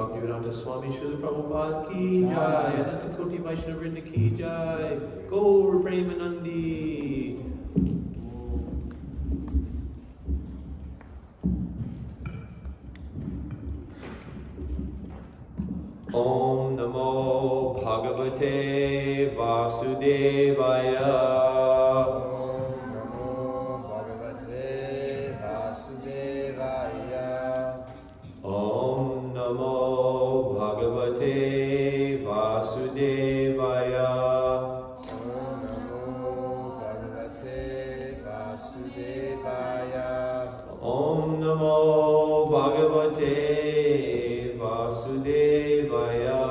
Bhaktivedanta Swami Srila Prabhupada ki jai, Ananta Koti Vaishnava Vrinda ki jai, Gaur Premanandi. Om Namo Bhagavate Vasudevaya. Om Namo Bhagavate Vasudevaya. Om Namo Bhagavate Vasudevaya. Om Namo Bhagavate Vasudevaya.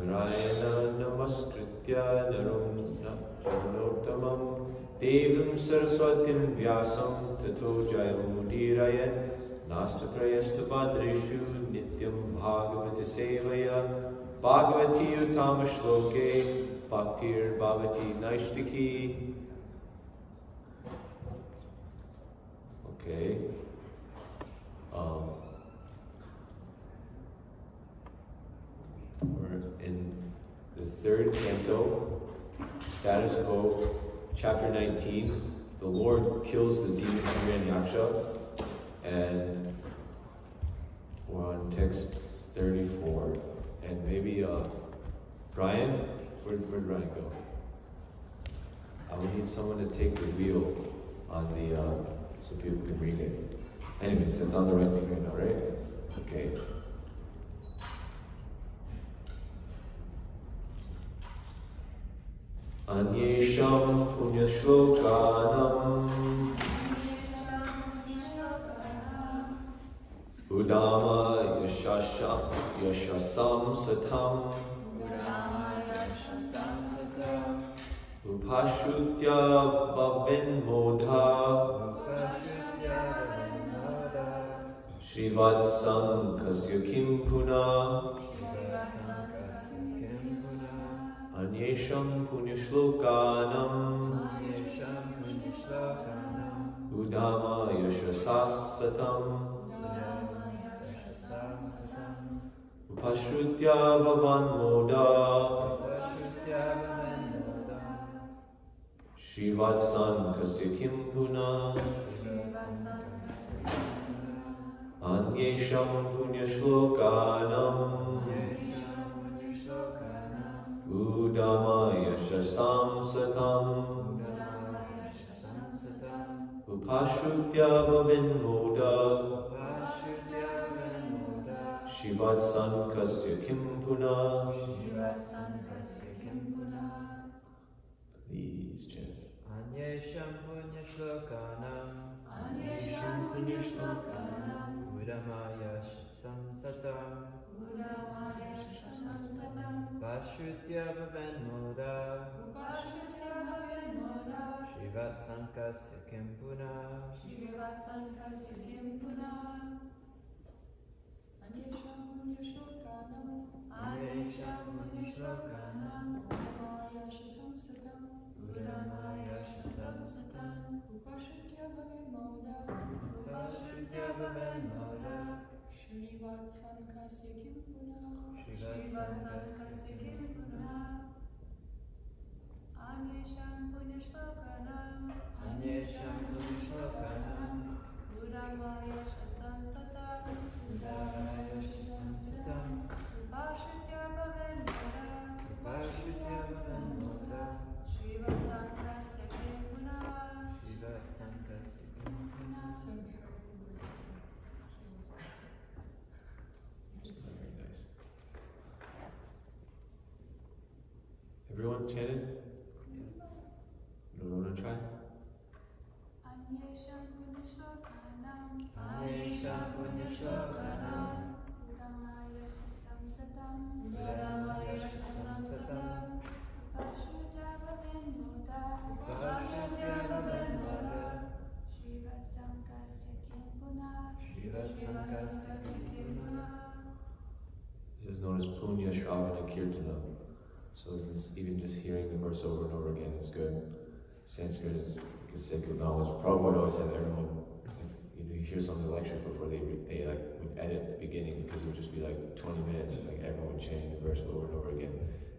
Narayana Namaskritya Narum Narottamam Devam Saraswatim Vyasam Tato Jayamudirayat Nastaprayastu Badrishu Nityam Bhagavata Sevaya Bhagavati Uttama Shloke Bhaktir Bhavati Naishtiki. Okay. We're in the third canto, status quo, chapter 19. The Lord kills the demon Hiranyaksha, and we're on text 34. And maybe Brian, where'd Brian go? I would need someone to take the wheel on the so people can read it. Anyways, it's on the right thing right now, right? Okay. Anyesham punyashlokanam Udama yashasam satam Upashutya bhavin modha Srivatsam kasya kim puna Anyesham punyashlokanam Udama yashasasatam Upashrutya bhavan moda Srivatsan kasya kim puna Anyesham punyashlokanam Udama yashasam satam Upashrutya bhavin moda Shivatsan kasya kim puna. Please chant. Anyesham punyashlokanam Udamaya shasam satam Upashrutya bhavan moda Shivatsan kasya kim puna Anyesham punyashlokanam Udamaya shasam satam Upashrutya bhavan moda Shrivatsan kasya kim puna Anyesham punyashlokanam Udamaya shasam satam Upashrutya bhavan moda Shrivatsan kasya kim puna Very nice. Everyone chanted? You don't want to try? Anyesham punyashlokanam Udamaya shasam satam Upashrutya bhavan moda Shrivatsan kasya kim puna This is known as Punya Shravana Kirtana. So even just hearing the verse over and over again is good. Sanskrit is, you the sake of knowledge. Prabhu always said everyone, you hear some of the lectures before they would edit the beginning because it would just be like 20 minutes of everyone chanting the verse over and over again.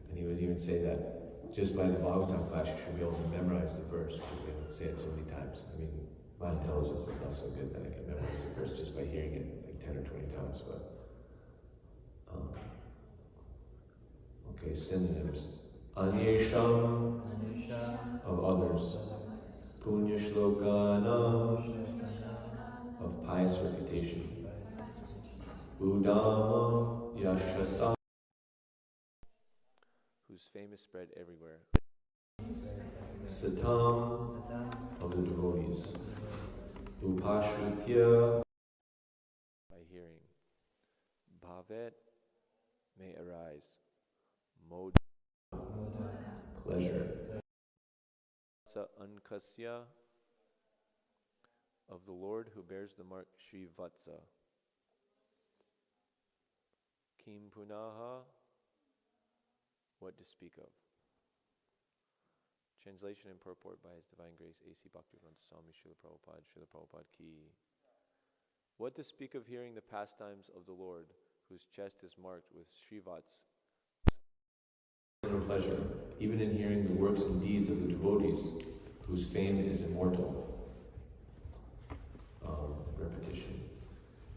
And he would even say that just by the Bhāgavatam class you should be able to memorize the verse because they would say it so many times. I mean, my intelligence is not so good that I can memorize the verse just by hearing it like 10 or 20 times, but okay, synonyms. Anyesham, of others. Punya Shlokana, of pious reputation. Udama Yashasa, whose fame is spread everywhere. Satam, of the devotees. Upashritya, by hearing. Bhavet, may arise. Mod, pleasure. Sa Ankasya, of the Lord who bears the mark Srivatsa. Kim Punaha, what to speak of. Translation and purport by His Divine Grace A.C. Bhaktivedanta Swami Srila Prabhupada Ki. What to speak of hearing the pastimes of the Lord, whose chest is marked with Srivats. Pleasure, even in hearing the works and deeds of the devotees, whose fame is immortal. Repetition.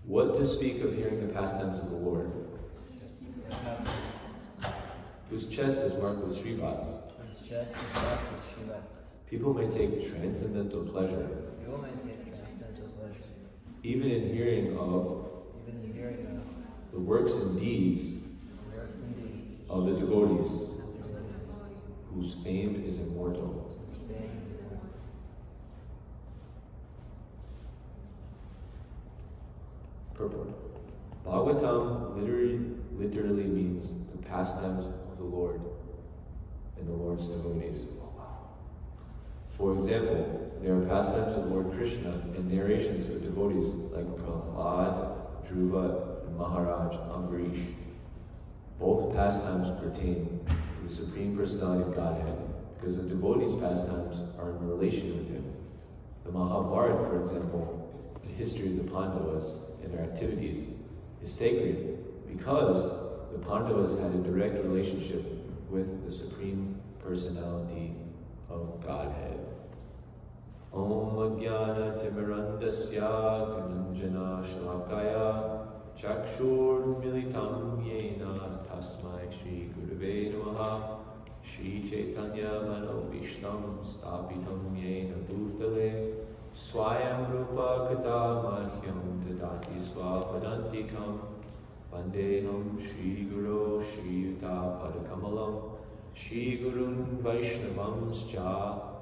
What to speak of hearing the pastimes of the Lord, whose chest is marked with Srivats. People may take transcendental pleasure, even in hearing of the works and deeds of the devotees, whose fame is immortal. Purport. Bhāgavatam literally means the pastimes of the Lord and the Lord's devotees. For example, there are pastimes of Lord Krishna and narrations of devotees like Prahlad, Dhruva, and Maharaj Ambarish. Both pastimes pertain to the Supreme Personality of Godhead because the devotees' pastimes are in relation with Him. The Mahabharata, for example, the history of the Pandavas and their activities, is sacred because the Pandavas had a direct relationship with the Supreme Personality of Godhead. Om Ajnana Timirandasya Gunanjana Shalakaya Chakshur Militam Yena Tasmai Shri Gurave Namaha Shri Chaitanya Mano Vishtam Stapitam Yena Bhutale Swayam Rupa Kata Mahyam Tadati Swapadantikam Vandeham Shri Guru Shri Yuta Padakamalam Shri Gurun Vaishnavamscha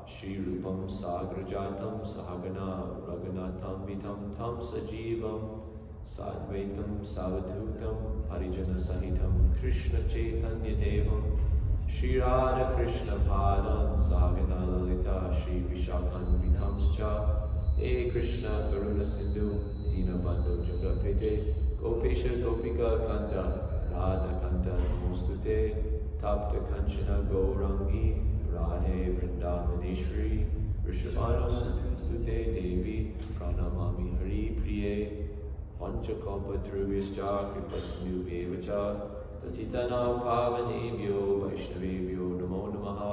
Shri Rupam Sagrajatam Sahagana Raghunatham Vitam Tam Sajivam Sadvaitam Savatutam Parijana Sahitam Krishna Chaitanya Devam Shri Radha Krishna Padam Sagana Lalita Shri Vishakan Vitamscha E Krishna Karuna Sindhu Dinabandhu Jagapete Gopesha Gopika Kanta Radha Kanta Namostute Tapta Kanchana Gaurangi Radhe Vrindavaneshwari Rishabhano Sute Devi Pranamami Hari Priye Vanchakalpa Dhruvyascha Kripasnu Bevacha Tatitana Pavanebhyo Vaishnavebhyo Namo Namaha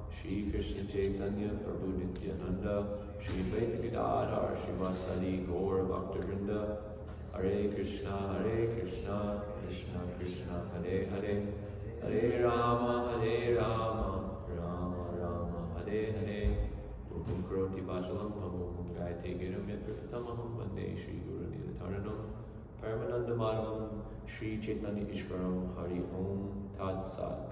Shri Krishna Chaitanya Prabhu Nityananda Shri Dvaita Gadadhar Srivasadi Gaur Bhaktivinoda Hare Krishna Krishna Krishna Hare Hare Hare Rama Rama Rama Hare Hare Upam Karoti Vachalam Pamum Gayate Giram Yadripatamaham Vande Shri Guru Nilataranam Paramananda Madhavam Shri Chaitanya Ishvaram Hari Om Tat Sat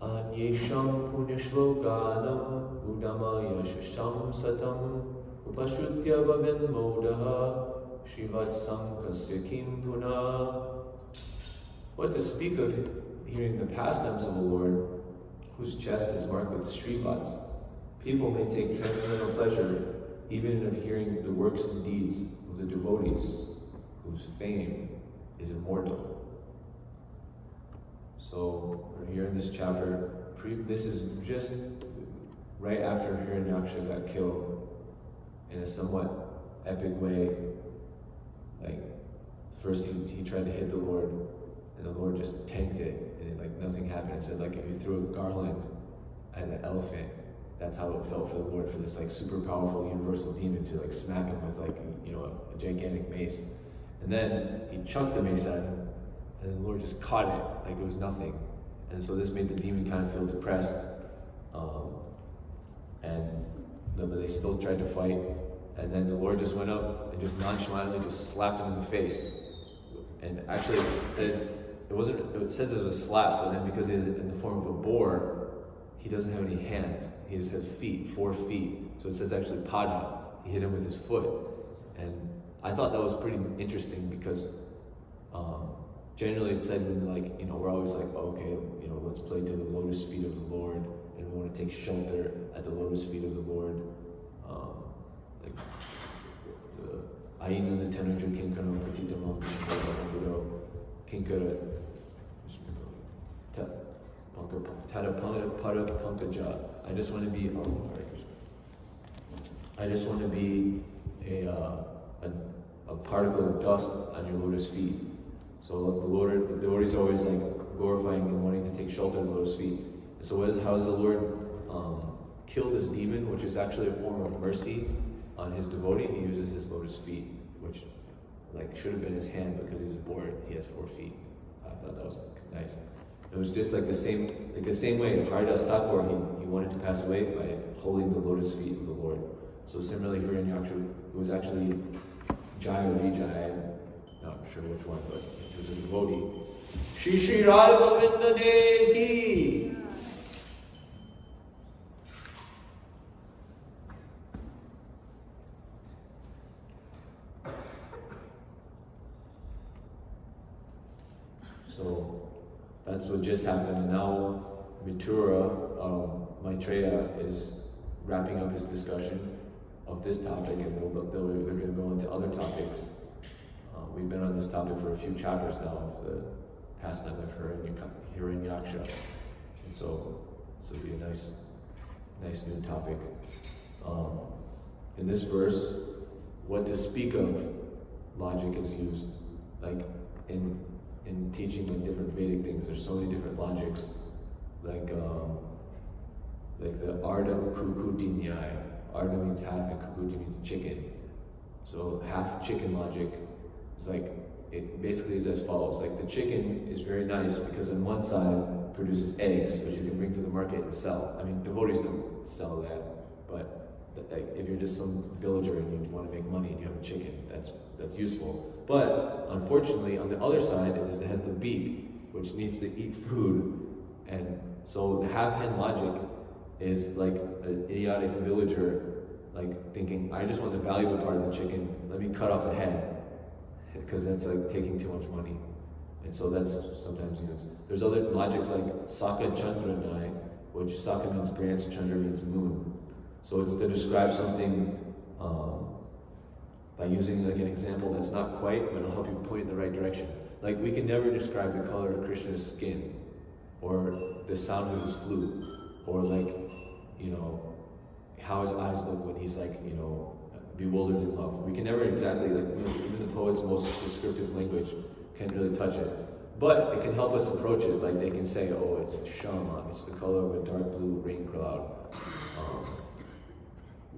Anyesham Punya Shlokanam Udamaya Shasham Satam Upashrutya Bhavin Modaha Shivatsam Kasya Kim Puna. What to speak of hearing the pastimes of the Lord, whose chest is marked with Srivats. People may take transcendental pleasure even of hearing the works and deeds of the devotees, whose fame is immortal. So, we're here in this chapter. This is just right after Hiranyaksha got killed in a somewhat epic way, like first he tried to hit the Lord, and the Lord just tanked it, and like nothing happened. It said like if you threw a garland at an elephant, that's how it felt for the Lord, for this like super powerful universal demon to like smack him with like a gigantic mace. And then he chucked the mace at him, and the Lord just caught it like it was nothing. And so this made the demon kind of feel depressed. But they still tried to fight. And then the Lord just went up and just nonchalantly just slapped him in the face. And actually it says it was a slap, but then because he's in the form of a boar, he doesn't have any hands. He just has feet, 4 feet. So it says actually pada. He hit him with his foot. And I thought that was pretty interesting because generally it's said when we're always like, oh, okay, let's play to the lotus feet of the Lord, and we want to take shelter at the lotus feet of the Lord. Aina the Tenuja Kinkara Patitamam Vishnu Kinkara Tadapana Pada Pankaja. I just want to be a particle of dust on your lotus feet. So the devotee is always like glorifying and wanting to take shelter of the lotus feet. And so how does the Lord kill this demon, which is actually a form of mercy on his devotee? He uses his lotus feet, which should have been his hand, because he's a boar. He has 4 feet. I thought that was nice. It was just like the same way Haridas Thakur, he wanted to pass away by holding the lotus feet of the Lord. So similarly, Hiranyaksha, who was actually Jai or Vijay, I'm not sure which one, but he was a devotee. Shri Shri Radha Govinda Devi. So that's what just happened, and now Maitreya is wrapping up his discussion of this topic, and they're going to go into other topics. We've been on this topic for a few chapters now of the pastime of Hiranyaksha, and so this will be a nice new topic. In this verse, what to speak of logic is used, like in teaching different Vedic things. There's so many different logics, like the Arda Kukuti Nyaya. Arda means half and Kukuti means chicken. So half chicken logic is it basically is as follows. Like the chicken is very nice because on one side produces eggs, which you can bring to the market and sell. I mean, devotees don't sell that, but if you're just some villager and you want to make money and you have a chicken, that's useful. But unfortunately, on the other side, it has the beak, which needs to eat food. And so the half-hen logic is like an idiotic villager, thinking, I just want the valuable part of the chicken, let me cut off the head, because that's taking too much money. And so that's sometimes used. There's other logics like Saka Chandra Nai, which Saka means branch, Chandra means moon. So it's to describe something by using an example that's not quite, but it'll help you point in the right direction. Like we can never describe the color of Krishna's skin, or the sound of his flute, or how his eyes look when he's bewildered in love. We can never exactly even the poet's most descriptive language can't really touch it. But it can help us approach it. Like they can say, oh, it's Shama, it's the color of a dark blue rain cloud.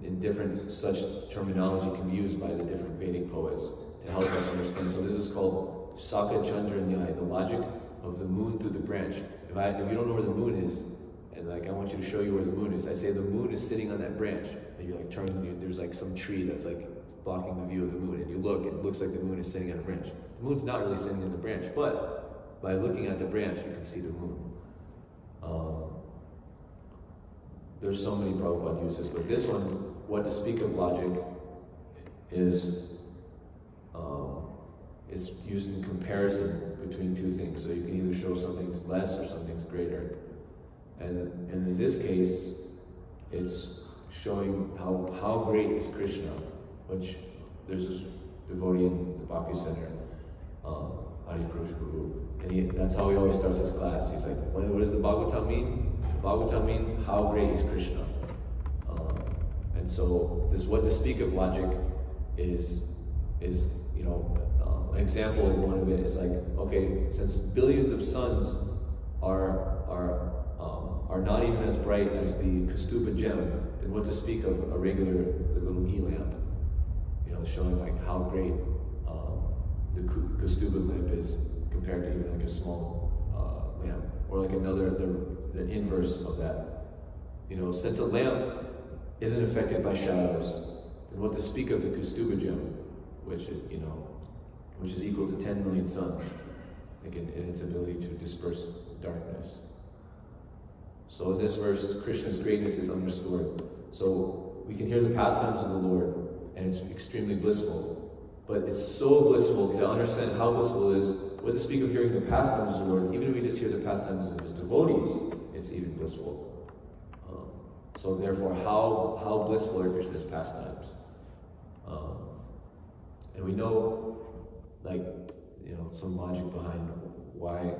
In different such terminology can be used by the different Vedic poets to help us understand. So this is called Saka Chandra Nyaya, the logic of the moon through the branch. If you don't know where the moon is, and I want you to show you where the moon is, I say the moon is sitting on that branch, and you there's some tree that's blocking the view of the moon, and you look, it looks like the moon is sitting on a branch. The moon's not really sitting on the branch, but by looking at the branch, you can see the moon. There's so many Prabhupada uses, but this one, what to speak of logic, is used in comparison between two things. So you can either show something's less or something's greater. And in this case, it's showing how great is Krishna, which there's this devotee in the Bhakti Center, Adipurush Prabhu, and that's how he always starts his class. He's like, what does the Bhagavatam mean? The Bhagavatam means, how great is Krishna? And so this what to speak of logic is an example of one of it is like, okay, since billions of suns are not even as bright as the Kaustubha gem, then what to speak of a regular little ghee lamp? Showing like how great the Kaustubha lamp is compared to even like a small lamp, or like the inverse of that. Since a lamp isn't affected by shadows, then what to speak of the Kaustubha gem, which is equal to 10 million suns, like in its ability to disperse darkness. So in this verse, Krishna's greatness is underscored. So we can hear the pastimes of the Lord, and it's extremely blissful. But it's so blissful to understand how blissful it is. What to speak of hearing the pastimes of the Lord, even if we just hear the pastimes of his devotees, it's even blissful. So therefore, how blissful are Krishna's pastimes? And we know, some logic behind why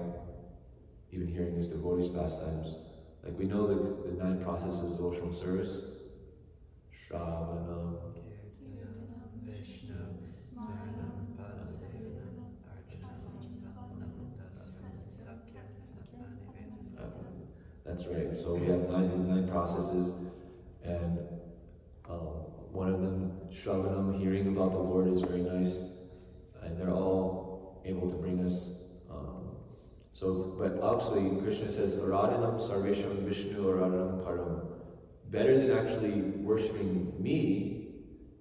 even hearing his devotees' pastimes. Like we know the 9 processes of devotional service. Shravanam, that's right. So we have these 9 processes, and one of them, Shravanam, hearing about the Lord, is very nice, and they're all able to bring us. But actually, Krishna says, Aradhanam Sarvesham Vishnu Aradhanam Param. Better than actually worshiping me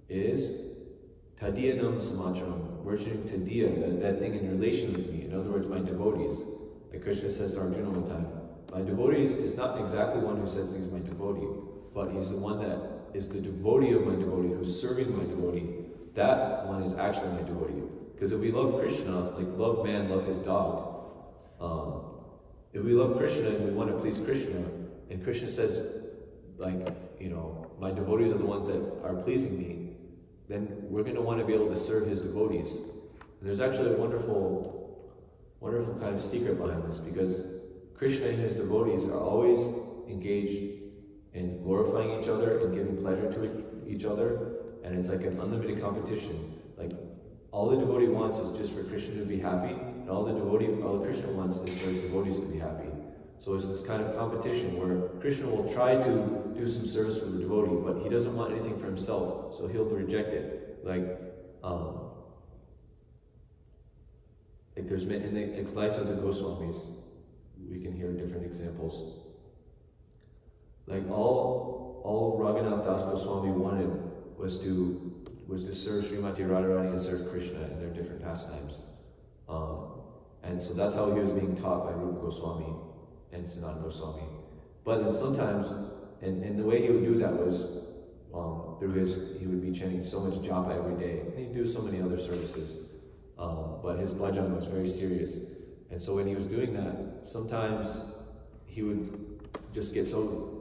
is Tadiyanam Samacharam, worshiping Tadiya, that thing in relation with me. In other words, my devotees. Like Krishna says to Arjuna one time, my devotees is not exactly one who says he's my devotee, but he's the one that is the devotee of my devotee, who's serving my devotee. That one is actually my devotee. Because if we love Krishna, like love man, love his dog, if we love Krishna and we want to please Krishna, and Krishna says, my devotees are the ones that are pleasing me, then we're going to want to be able to serve his devotees. And there's actually a wonderful kind of secret behind this, because Krishna and his devotees are always engaged in glorifying each other and giving pleasure to each other, and it's like an unlimited competition. Like all the devotee wants is just for Krishna to be happy, and all the Krishna wants is for his devotees to be happy. So it's this kind of competition where Krishna will try to do some service for the devotee, but he doesn't want anything for himself, so he'll reject it. There's in the lives of the Goswamis, we can hear different examples. Like all Raghunath Das Goswami wanted was to serve Srimati Radharani and serve Krishna in their different pastimes. And so that's how he was being taught by Rupa Goswami and Sanatana Goswami. But then sometimes, and the way he would do that was he would be chanting so much japa every day, and he'd do so many other services. But his bhajan was very serious. And so when he was doing that, sometimes he would just get so,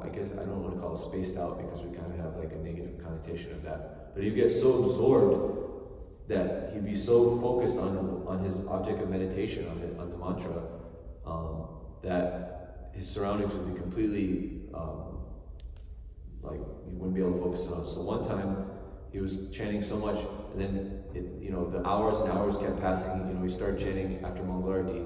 I guess I don't want to call it spaced out, because we kind of have like a negative connotation of that. But he'd get so absorbed that he'd be so focused on his object of meditation, on the mantra, that his surroundings would be completely, you wouldn't be able to focus on. So one time, he was chanting so much, and then the hours and hours kept passing. He started chanting after Mangalarti,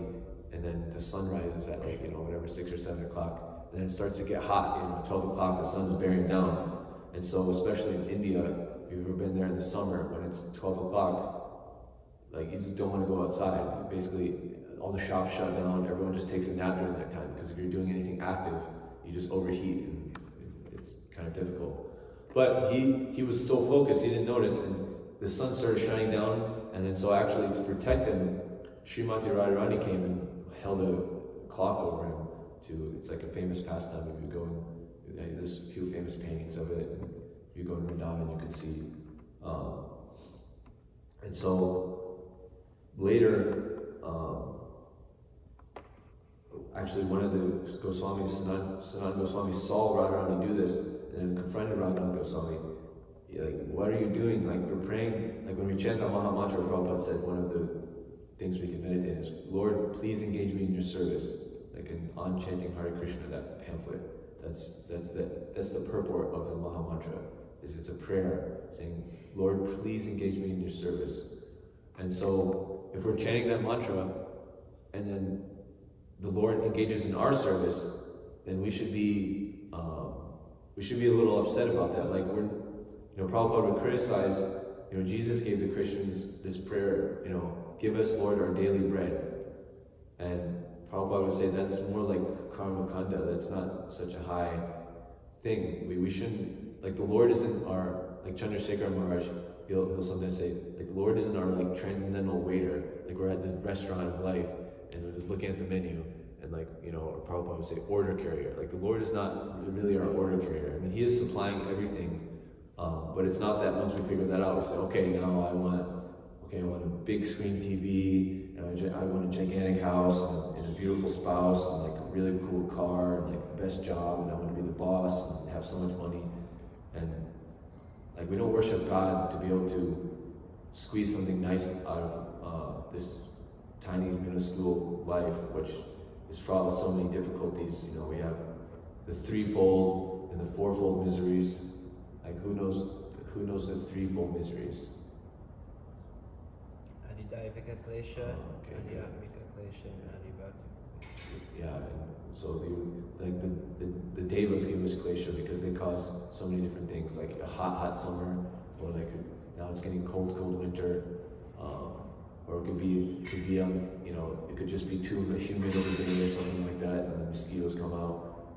and then the sun rises at 6 or 7 o'clock, and then it starts to get hot. 12 o'clock, the sun's bearing down, and so especially in India, if you've ever been there in the summer when it's 12 o'clock, you just don't want to go outside. Basically, all the shops shut down. Everyone just takes a nap during that time, because if you're doing anything active, you just overheat, and it's kind of difficult. But he was so focused, he didn't notice, and the sun started shining down, and then so actually to protect him, Srimati Radharani came and held a cloth over him. It's like a famous pastime. If you go there's a few famous paintings of it. If you go to Vrindavan, you can see. And so later, actually one of the Goswamis, Sanatana Goswami, saw Radharani do this, and confronted Raghunath Goswami. What are you doing? We're praying, when we chant the Maha Mantra, Prabhupada said one of the things we can meditate is, Lord, please engage me in your service. On chanting Hare Krishna, that pamphlet. That's the purport of the Maha Mantra. is it's a prayer saying, Lord, please engage me in your service. And so if we're chanting that mantra and then the Lord engages in our service, then we should be a little upset about that. Like Prabhupada would criticize, Jesus gave the Christians this prayer, give us, Lord, our daily bread. And Prabhupada would say that's more like karma kanda, that's not such a high thing. We shouldn't, like the Lord isn't our, like Chandrasekhar Maharaj, he'll sometimes say, like the Lord isn't our like transcendental waiter, like we're at the restaurant of life and we're just looking at the menu and like, or Prabhupada would say order carrier. Like the Lord is not really our order carrier. I mean, he is supplying everything, but it's not that once we figure that out, we say, okay, now I want a big screen TV, and I want a gigantic house and a beautiful spouse and like a really cool car and like the best job, and I want to be the boss and have so much money. And like we don't worship God to be able to squeeze something nice out of this tiny minuscule life, which is fraught with so many difficulties. We have the threefold and the fourfold miseries. Like who knows the threefold miseries? Adidayavika klesha, Adhyatmika klesha, and Adibhautika. Yeah, and so the devas give us klesha because they cause so many different things, like a hot summer, or like now it's getting cold winter, or it could be it could just be too humid over there or something like that, and the mosquitoes come out,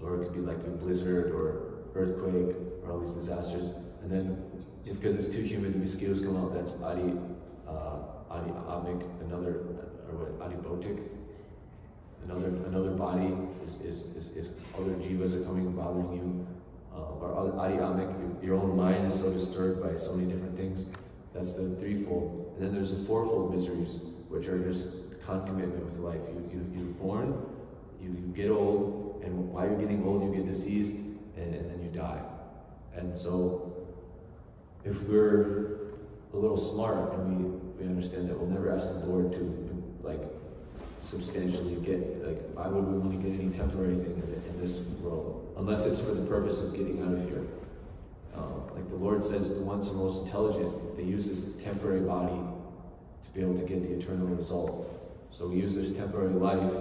or it could be like a blizzard or earthquake or all these disasters, and then because it's too humid, the mosquitoes come out. That's adi amik, adibhotik. Another body is other jivas are coming and bothering you, or adi amik. Your own mind is so disturbed by so many different things. That's the threefold, and then there's the fourfold miseries, which are just concomitant with life. You're born, you get old, and while you're getting old, you get diseased, and then you die. And so, if we're a little smart and we understand that we'll never ask the Lord to like substantially get, like why would we want to get any temporary thing in this world unless it's for the purpose of getting out of here. Like the Lord says, the ones who are most intelligent, they use this temporary body to be able to get the eternal result. So we use this temporary life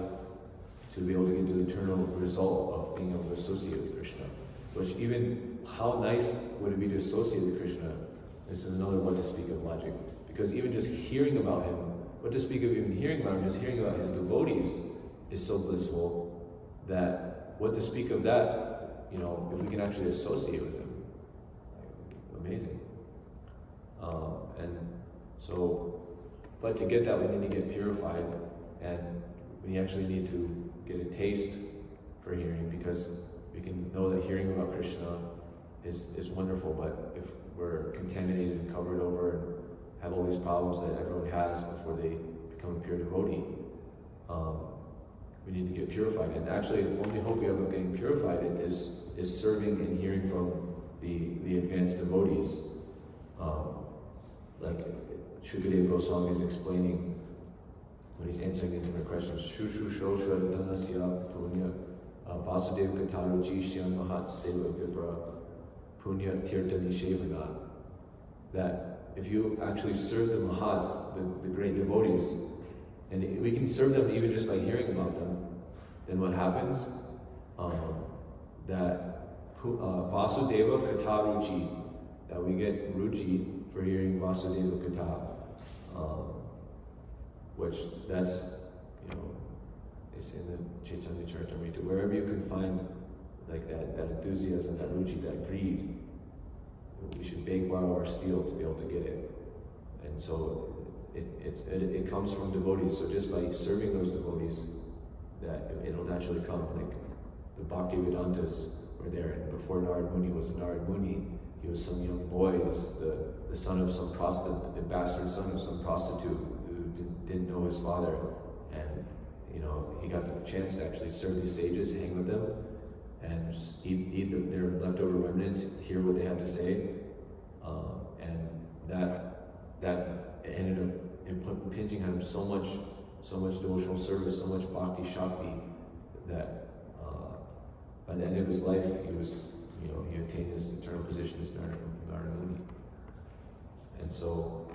to be able to get the eternal result of being able to associate with Krishna. Which even, how nice would it be to associate with Krishna? This is another what to speak of logic. Because even just hearing about him, what to speak of even hearing about him, just hearing about his devotees is so blissful that what to speak of that, if we can actually associate with him. Amazing. And so, but to get that, we need to get purified, and we actually need to get a taste for hearing, because we can know that hearing about Krishna is wonderful, but if we're contaminated and covered over and have all these problems that everyone has before they become a pure devotee, we need to get purified. And actually, the only hope we have of getting purified is serving and hearing from the advanced devotees. Like Shukadeva Goswami is explaining when he's answering the different questions. Shushu Shosha Dhanasya Punya Vasudeva Kataruji Shyam Mahat Seva Vipra Punya Tirtha Nishevana. That if you actually serve the Mahats, the great devotees, and we can serve them even just by hearing about them, then what happens? That Vasudeva Kata Ruchi, that we get Ruchi for hearing Vasudeva Kata, which that's, it's in the Chaitanya Charitamrita, wherever you can find like that enthusiasm, that Ruchi, that greed, we should beg, borrow, or steal to be able to get it. And so it comes from devotees. So just by serving those devotees, that it'll naturally come. Like the Bhakti Vedantas were there, and before Narad Muni was a Narad Muni, he was some young boy, the son of some prostitute, the bastard son of some prostitute who didn't know his father, and he got the chance to actually serve these sages, hang with them, and just eat their leftover remnants, hear what they had to say, and that ended up impinging on him so much devotional service, so much bhakti shakti, that by the end of his life he he attained his eternal position as Narada Muni. And so,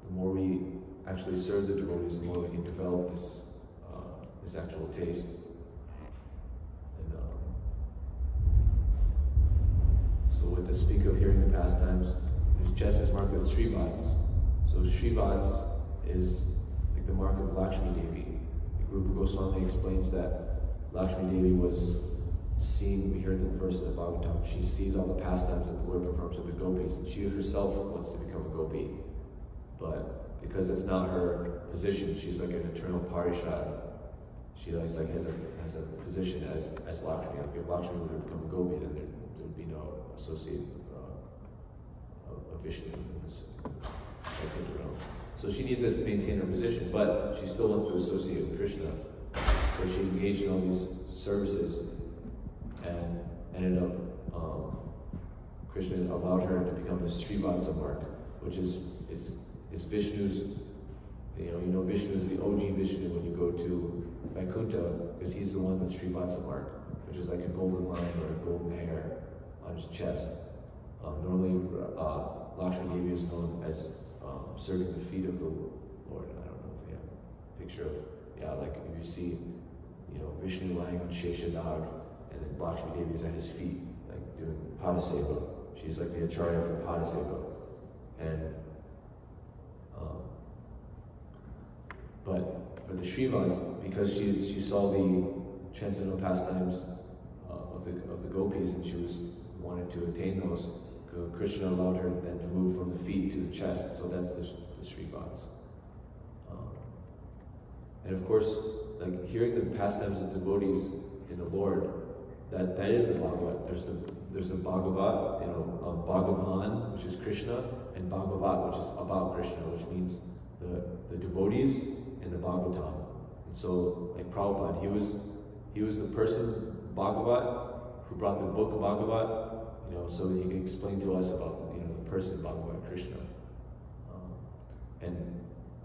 the more we actually serve the devotees, the more we can develop this actual taste. And so, what to speak of here in the pastimes, there's chest is marked with Srimad. So Srimad is like the mark of Lakshmi Devi. Rupa Goswami explains that Lakshmi Devi was seen, we heard the verse in the Bhāgavatam, she sees all the pastimes that the Lord performs with the gopis, and she herself wants to become a gopi. But because it's not her position, she's like an eternal parishad. She has a position as Lakshmi. If Lakshmi were to become a gopi, then there would be no associate of Vishnu. So she needs to maintain her position, but she still wants to associate with Krishna. So she engaged in all these services and ended up, Krishna allowed her to become a Srivatsa mark, which is Vishnu's, Vishnu is the OG Vishnu when you go to Vaikuntha, because he's the one with Srivatsa mark, which is like a golden line or a golden hair on his chest. Normally, Lakshmi Devi is known as serving the feet of the Lord. I don't know if we have a picture of, like if you see, Vishnu lying on Sheshadag, and then Lakshmi Devi is at his feet, like doing Padaseva. She's like the Acharya for Padaseva. And but for the Srivads, because she saw the transcendental pastimes of the gopis, and she wanted to attain those, Krishna allowed her then to move from the feet to the chest. So that's the Srivads. And of course, like hearing the pastimes of devotees in the Lord, that is the Bhagavat. There's the Bhagavat, Bhagavan, which is Krishna, and Bhagavat, which is about Krishna, which means the devotees and the Bhagavatam. And so, like Prabhupada, he was the person, Bhagavat, who brought the book of Bhagavat, so he can explain to us about, the person Bhagavat, Krishna. And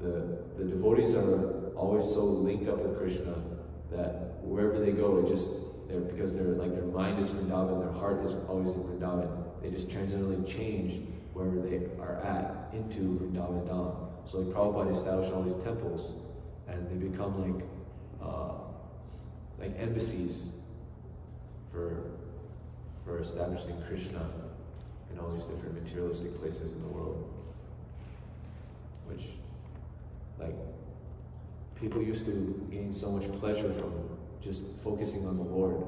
the devotees are always so linked up with Krishna that wherever they go, because their mind is Vrindavan, their heart is always in Vrindavan, they just transcendently change wherever they are at into Vrindavan Dham. So like Prabhupada established all these temples, and they become like embassies for establishing Krishna in all these different materialistic places in the world. Which, like, people used to gain so much pleasure from just focusing on the Lord.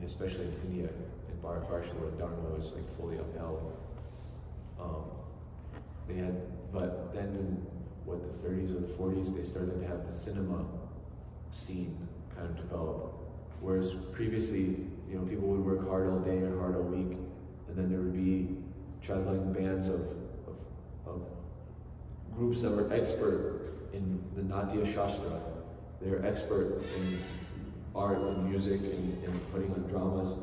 Especially in India, in Bharatvarsha, where Dharma was like fully upheld. But then in the 30s or the 40s, they started to have the cinema scene kind of develop. Whereas previously, people would work hard all day or hard all week, and then there would be traveling bands of groups that were expert in the Natya Shastra. They were expert in art and music and putting on dramas.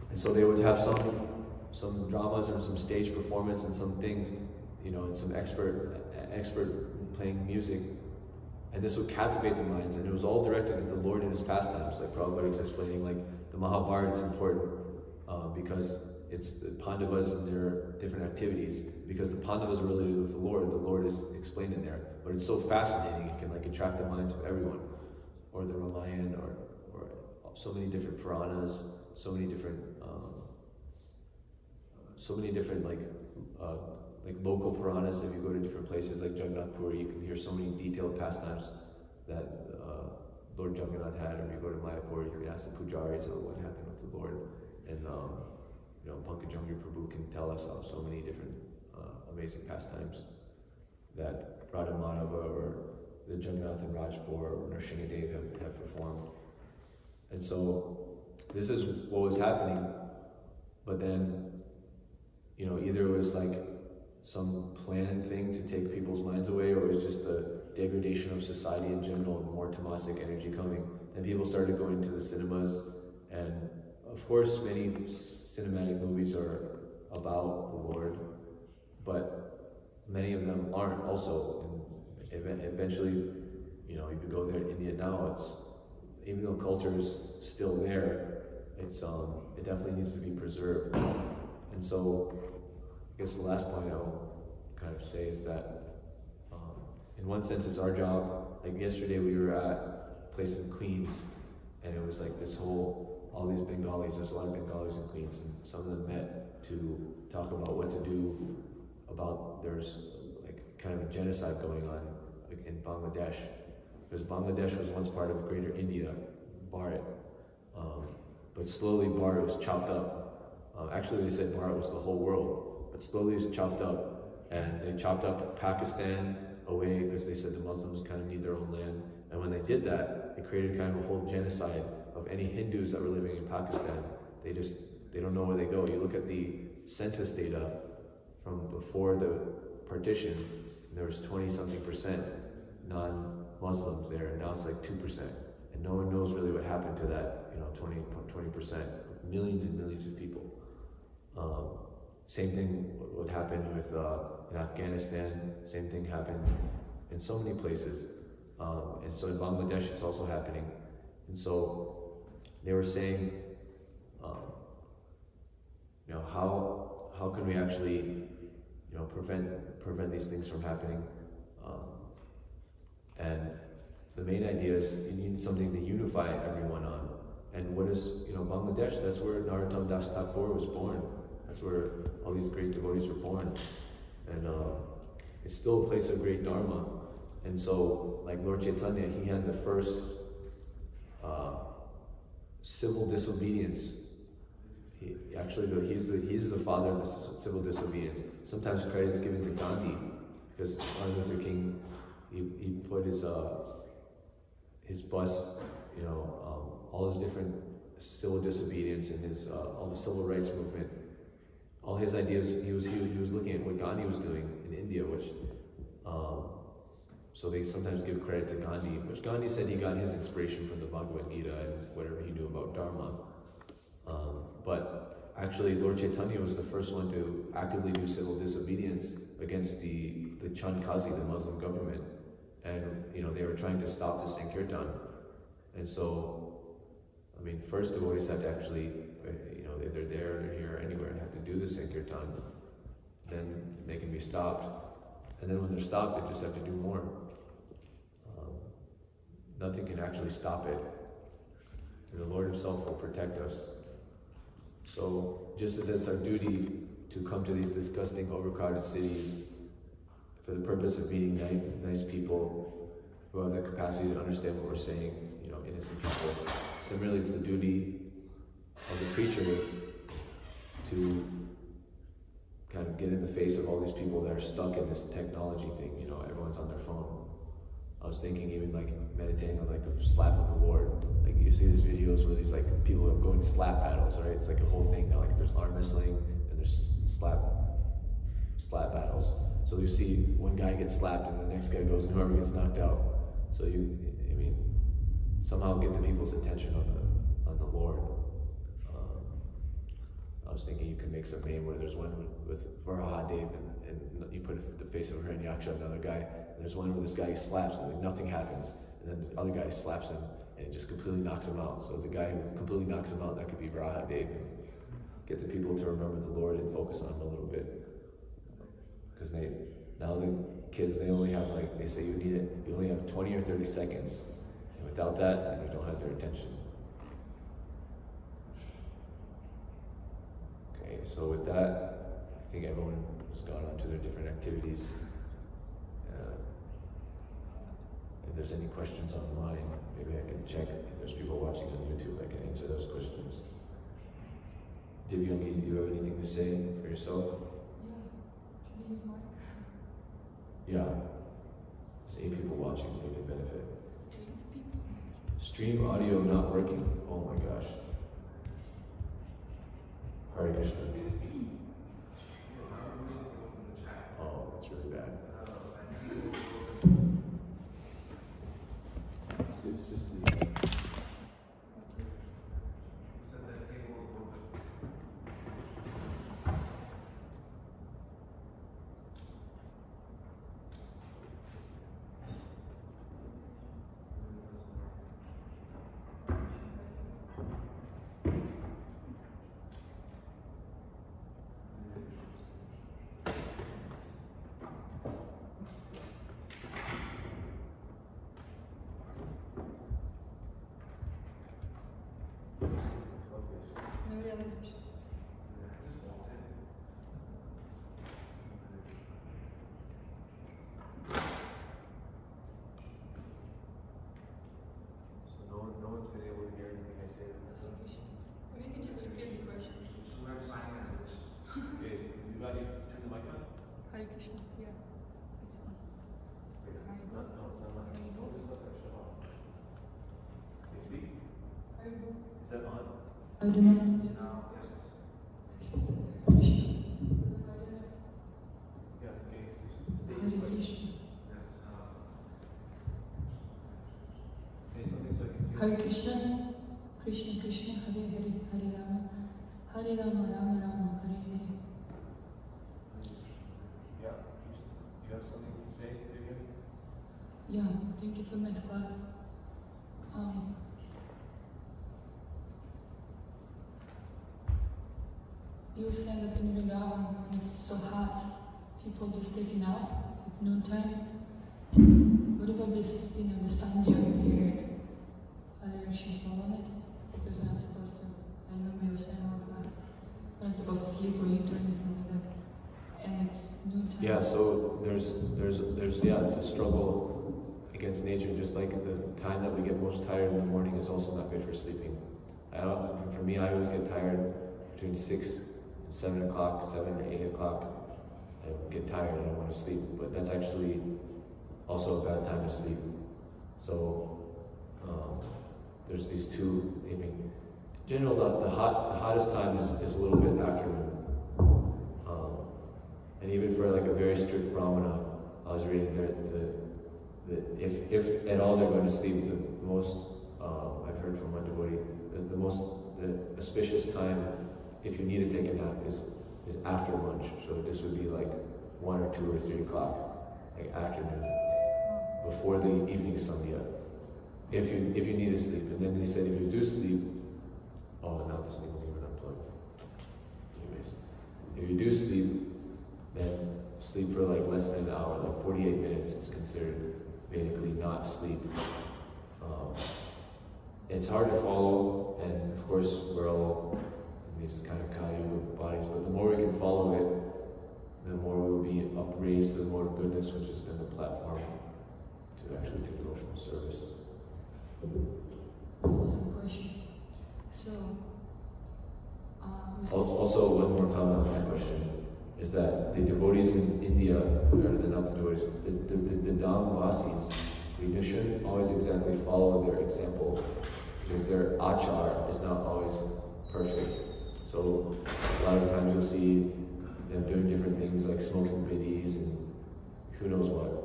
And so they would have some dramas and some stage performance and some things, and some expert playing music. And this would captivate the minds, and it was all directed at the Lord and his pastimes. Like Prabhupada is explaining, like the Mahabharata is important because it's the Pandavas and their different activities. Because the Pandavas are related with the Lord is explained in there. But it's so fascinating, it can like attract the minds of everyone. Or the Ramayana, or so many different Puranas, so many different like local Puranas. If you go to different places like Jagannath Puri, you can hear so many detailed pastimes that Lord Jagannath had. Or if you go to Mayapur, you can ask the pujaris what happened with the Lord. And Pankajangri Prabhu can tell us of so many different amazing pastimes that Radha Madhava or the Jagannath and Rajpur or Nrsingadev have performed. And so this is what was happening, but then, either it was like some planned thing to take people's minds away, or it was just the degradation of society in general and more tamasic energy coming. Then people started going to the cinemas, and of course many cinematic movies are about the Lord, but many of them aren't also. And eventually, if you go there in India now, even though culture is still there, it definitely needs to be preserved. And so, I guess the last point I'll kind of say is that, in one sense, it's our job. Like yesterday, we were at a place in Queens, and it was like all these Bengalis. There's a lot of Bengalis in Queens, and some of them met to talk about what to do about there's like kind of a genocide going on in Bangladesh, because Bangladesh was once part of Greater India, Bharat, but slowly Bharat was chopped up. Actually, they said Bharat was the whole world, but slowly it was chopped up, and they chopped up Pakistan away because they said the Muslims kind of need their own land. And when they did that, it created kind of a whole genocide of any Hindus that were living in Pakistan. They don't know where they go. You look at the census data from before the partition, and there was 20-something% non-Muslims there, and now it's like 2%. And no one knows really what happened to that, 20%, of millions and millions of people. Same thing would happen with in Afghanistan. Same thing happened in so many places, and so in Bangladesh it's also happening. And so they were saying, how can we actually, prevent these things from happening? And the main idea is you need something to unify everyone on. And what is, Bangladesh? That's where Narottam Das Thakur was born. That's where all these great devotees were born. And it's still a place of great dharma. And so, like Lord Chaitanya, he had the first civil disobedience. He is the father of the civil disobedience. Sometimes credit is given to Gandhi, because Martin Luther King, he put his bus, all his different civil disobedience and his all the civil rights movement. All his ideas, he was looking at what Gandhi was doing in India, which, so they sometimes give credit to Gandhi, which Gandhi said he got his inspiration from the Bhagavad Gita and whatever he knew about Dharma. But actually, Lord Chaitanya was the first one to actively do civil disobedience against the Chand Kazi, the Muslim government, and they were trying to stop the Sankirtan. And so, first devotees have to actually, if they're there, they're here, anywhere, and have to do the Sankirtan, then they can be stopped. And then when they're stopped, they just have to do more. Nothing can actually stop it. And the Lord Himself will protect us. So, just as it's our duty to come to these disgusting, overcrowded cities for the purpose of meeting nice people who have the capacity to understand what we're saying, innocent people. Similarly, it's the duty of the preacher to kind of get in the face of all these people that are stuck in this technology thing. Everyone's on their phone. I was thinking, even like meditating on like the slap of the Lord. Like you see these videos where these like people are going to slap battles, right? It's like a whole thing now. Like there's arm wrestling and there's slap battles. So you see one guy gets slapped and the next guy goes and whoever gets knocked out. So somehow get the people's attention on the Lord. I was thinking you can make some name where there's one with Varahadev and you put the face of Hiranyaksha on another guy, and there's one where this guy slaps and like nothing happens, and then the other guy slaps him and it just completely knocks him out. So the guy who completely knocks him out, that could be Varahadev. Get the people to remember the Lord and focus on him a little bit. Because now the kids, they only have they say you only have 20 or 30 seconds. And without that, you don't have their attention. Okay, so with that, I think everyone has gone on to their different activities. If there's any questions online, maybe I can check. If there's people watching on YouTube, I can answer those questions. Divyangi, do you have anything to say for yourself? Yeah. Can you use mic? Yeah. There's 8 people watching, they can benefit. 8 people. Stream audio not working. Oh my gosh. Hare Krishna. Oh, that's really bad. It's just the... Arjuna. Hare Krishna. Hare Krishna, Krishna Krishna, Hare Hare, Hare Rama, Rama Rama, Hare Hare. Yeah. You have something to say, Divya? Yeah, thank you for nice class. You were saying that in Vrindavan, when it's so hot, people just take a nap at noontime. What about this, the Sandhya period? Are they actually following it? Because we're not supposed to, I remember you were saying all class, we're not supposed to sleep or eat or anything like that. And it's noontime. Yeah, so there's it's a struggle against nature, just like the time that we get most tired in the morning is also not good for sleeping. For me, I always get tired between 6 and 7 o'clock, 7 or 8 o'clock. I get tired and I want to sleep, but that's actually also a bad time to sleep. So there's these two. I mean, in general, the hottest time is a little bit afternoon. And even for like a very strict brahmana, I was reading that if at all they're going to sleep, the most I've heard from one devotee, the auspicious time if you need to take a nap is after lunch. So this would be like 1 or 2 or 3 o'clock, like afternoon, before the evening sandhya. If you need to sleep, and then they said if you do sleep, oh, now this thing is even unplugged. Anyways, if you do sleep, then sleep for like less than an hour, like 48 minutes is considered basically not sleep. It's hard to follow, and of course we're all in these kind of Kali bodies, but the more we can follow it, the more we will be upraised to the more goodness, which is then the platform to actually do devotional service. I have a question. So, Also, one more comment on that question is that the devotees in India, or they're not the devotees, the Dhamvasis, we shouldn't always exactly follow their example because their achar is not always perfect. So a lot of times you'll see them doing different things like smoking biddies and who knows what.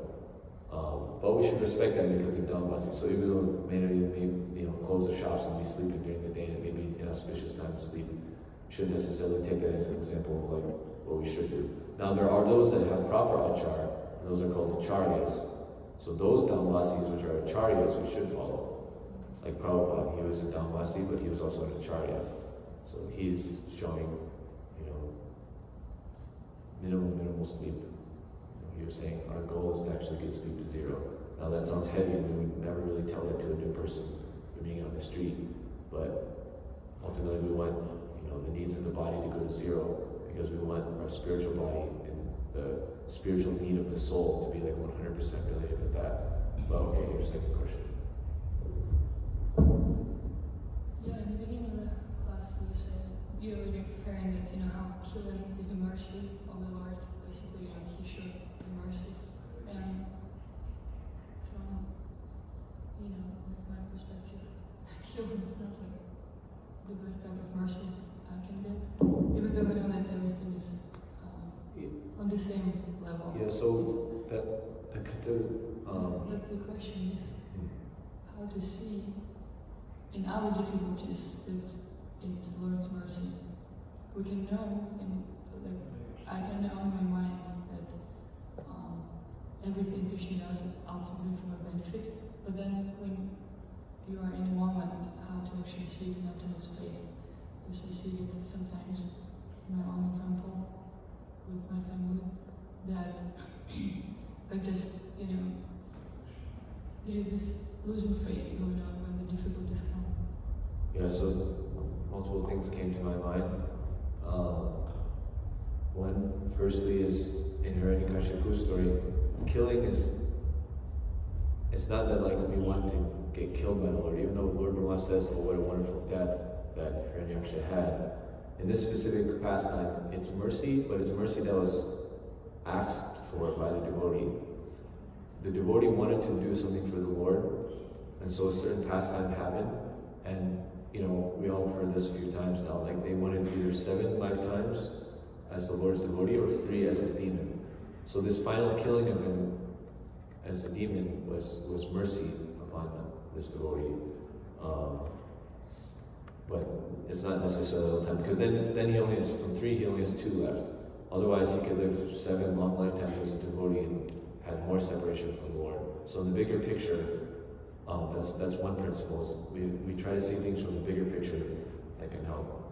But we should respect them because they're Dhamvasis. So even though maybe close the shops and be sleeping during the day and maybe an auspicious time to sleep, we shouldn't necessarily take that as an example of like what we should do. Now there are those that have proper achar, and those are called acharyas. So those Dhamvasis which are acharyas we should follow. Like Prabhupada, he was a Dhamvasi, but he was also an acharya. So he's showing, minimal sleep. He was saying our goal is to actually get sleep to 0. Now that sounds heavy, and we would never really tell that to a new person being on the street. But ultimately we want, the needs of the body to go to 0 because we want our spiritual body and the spiritual need of the soul to be like 100% related with that. But okay, your second question. yeah, in the beginning of the class you said, you were referring that, how killing is a mercy of the Lord. Basically, he showed the mercy. And from, like my perspective, killing is not like the best type of mercy I can get. Even though I know that everything is on the same level. Yeah, so but the question is how to see in our difficulties that it's Lord's mercy. We can know, I can know in my mind that everything Krishna does is ultimately for my benefit, but then when you are in a moment, how to actually see it not as faith. Because I see it sometimes in my own example with my family, that I just, there is this losing faith going on when the difficulties come. Yeah, so multiple things came to my mind. One, firstly, is in Hiranyakashipu's story, killing it's not that like we want to get killed by the Lord, even though Lord Brahma says, oh, what a wonderful death that Hiranyaksha had. In this specific pastime, it's mercy, but it's mercy that was asked for by the devotee. The devotee wanted to do something for the Lord, and so a certain pastime happened, and we all have heard this a few times now, like they wanted either 7 lifetimes as the Lord's devotee or 3 as his demon. So this final killing of him as a demon was mercy upon this devotee. But it's not necessarily all the time, because then he only has, from 3 he only has 2 left. Otherwise he could live 7 long lifetimes as a devotee and have more separation from the Lord. So in the bigger picture, that's one principle. We try to see things from the bigger picture that can help.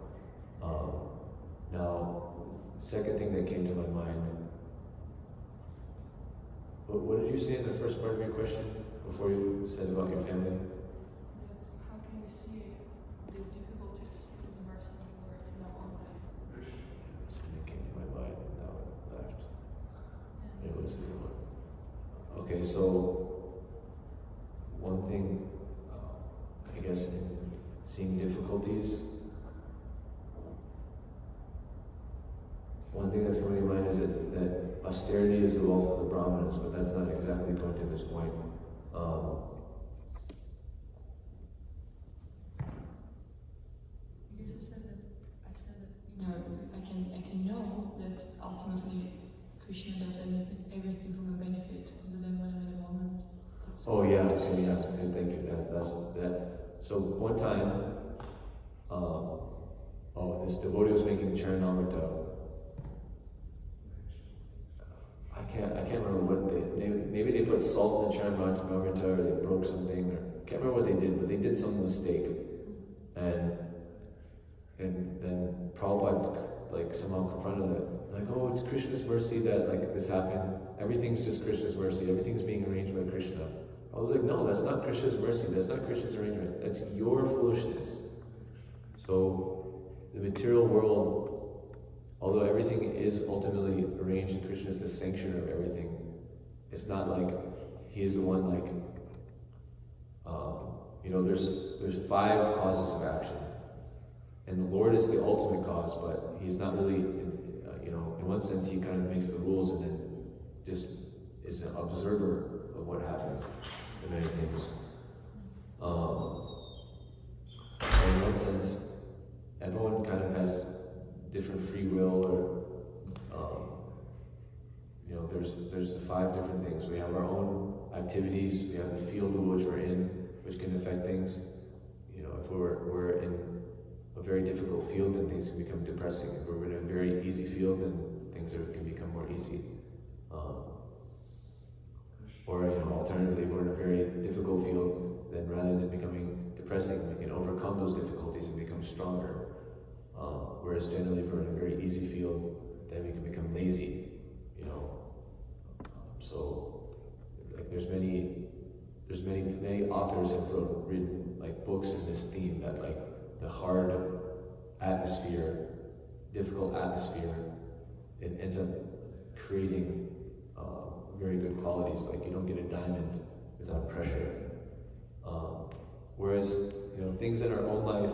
Now, the second thing that came to my mind, what did you say in the first part of your question before you said about your family? How can we see the difficulties with the mercy of the Lord in our own life? Something came to my mind and now it left. It was a good one. Okay, so one thing, I guess, in seeing difficulties, one thing that's coming to mind is that austerity is the wealth of the Brahmanas, but that's not exactly going to this point. Because I said that I can know that ultimately Krishna does everything for my benefit, but then when I'm in a moment, it's Oh yeah, okay, yeah, thank you. That's that. So one time, this devotee was making Charanamrita. I can't remember what maybe they put salt in the Charanamrita or they broke something, or I can't remember what they did, but they did some mistake, and then Prabhupada somehow confronted it, like, oh, it's Krishna's mercy that this happened. Everything's just Krishna's mercy. Everything's being arranged by Krishna. I was like, no, that's not Krishna's mercy. That's not Krishna's arrangement. That's your foolishness. So the material world, although everything is ultimately arranged and Krishna is the sanctioner of everything, it's not like he is the one there's 5 causes of action. And the Lord is the ultimate cause, but he's not really, in one sense he kind of makes the rules and then just is an observer of what happens in many things. In one sense, everyone kind of has different free will, or there's the 5 different things. We have our own activities, we have the field in which we're in, which can affect things. If we're in a very difficult field, then things can become depressing. If we're in a very easy field, then things can become more easy. Or alternatively, if we're in a very difficult field, then rather than becoming depressing, we can overcome those difficulties and become stronger. Whereas generally, if we're in a very easy field, then we can become lazy. So there's many authors have written books in this theme that the hard atmosphere, difficult atmosphere, it ends up creating very good qualities. You don't get a diamond without pressure. Whereas things in our own life,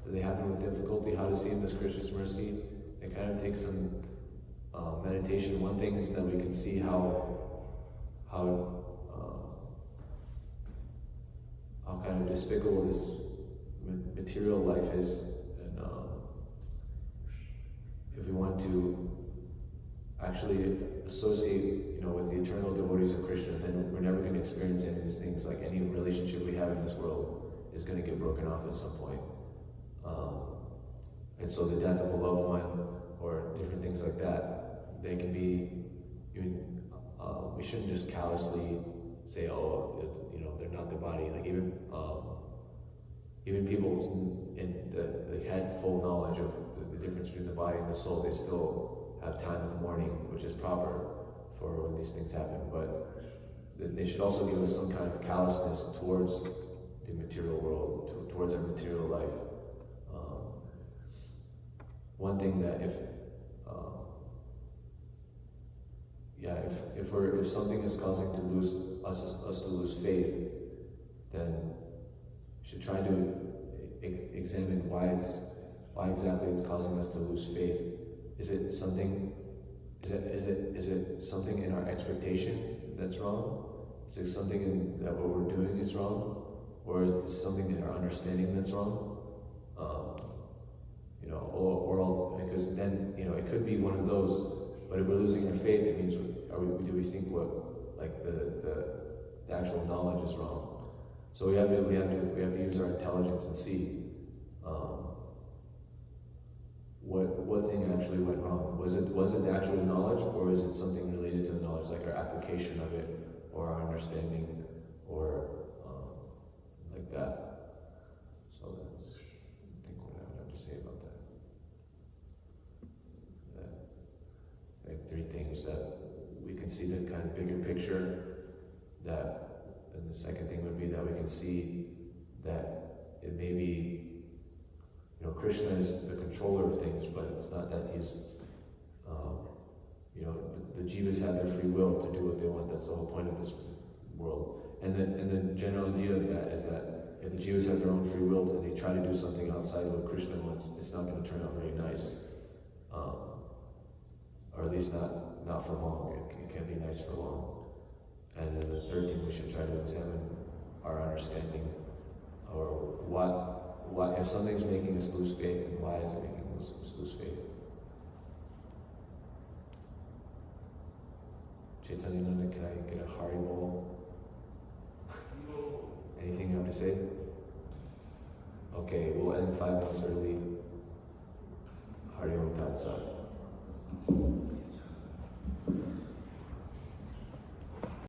they happen with difficulty, how to see them as Krishna's mercy, it kind of takes some meditation. One thing is that we can see how kind of despicable this material life is, and if we want to actually associate, with the eternal devotees of Krishna, then we're never going to experience any of these things. Any relationship we have in this world is going to get broken off at some point. And so the death of a loved one or different things like that, they can be, we shouldn't just callously say, oh, they're not the body. Even people that had full knowledge of the difference between the body and the soul, they still have time in the morning, which is proper for when these things happen. But they should also give us some kind of callousness towards the material world, towards our material life. One thing that if something is causing us to lose faith, then we should try to examine why exactly it's causing us to lose faith. Is it something in our expectation that's wrong? Is it something that what we're doing is wrong? Or is it something in our understanding that's wrong? because then, it could be one of those, but if we're losing our faith, it means, do we think the actual knowledge is wrong? So we have to use our intelligence and see, what thing actually went wrong. Was it the actual knowledge, or is it something related to the knowledge, like our application of it, or our understanding, or like that? So that's, I think, what I would have to say about that. Like 3 things that we can see the kind of bigger picture. And the second thing would be that we can see that it may be, Krishna is the controller of things, but it's not that he's, the jivas have their free will to do what they want. That's the whole point of this world. And the general idea of that is that if the jivas have their own free will and they try to do something outside of what Krishna wants, it's not going to turn out very nice. Or at least not for long. It can't be nice for long. And then the third thing we should try to examine our understanding, or what if something's making us lose faith, and why is it making us lose faith? Chaitanya Nanda, can I get a Haribol? Anything you have to say? Okay, we'll end 5 minutes early. Hari Om Tat Sat.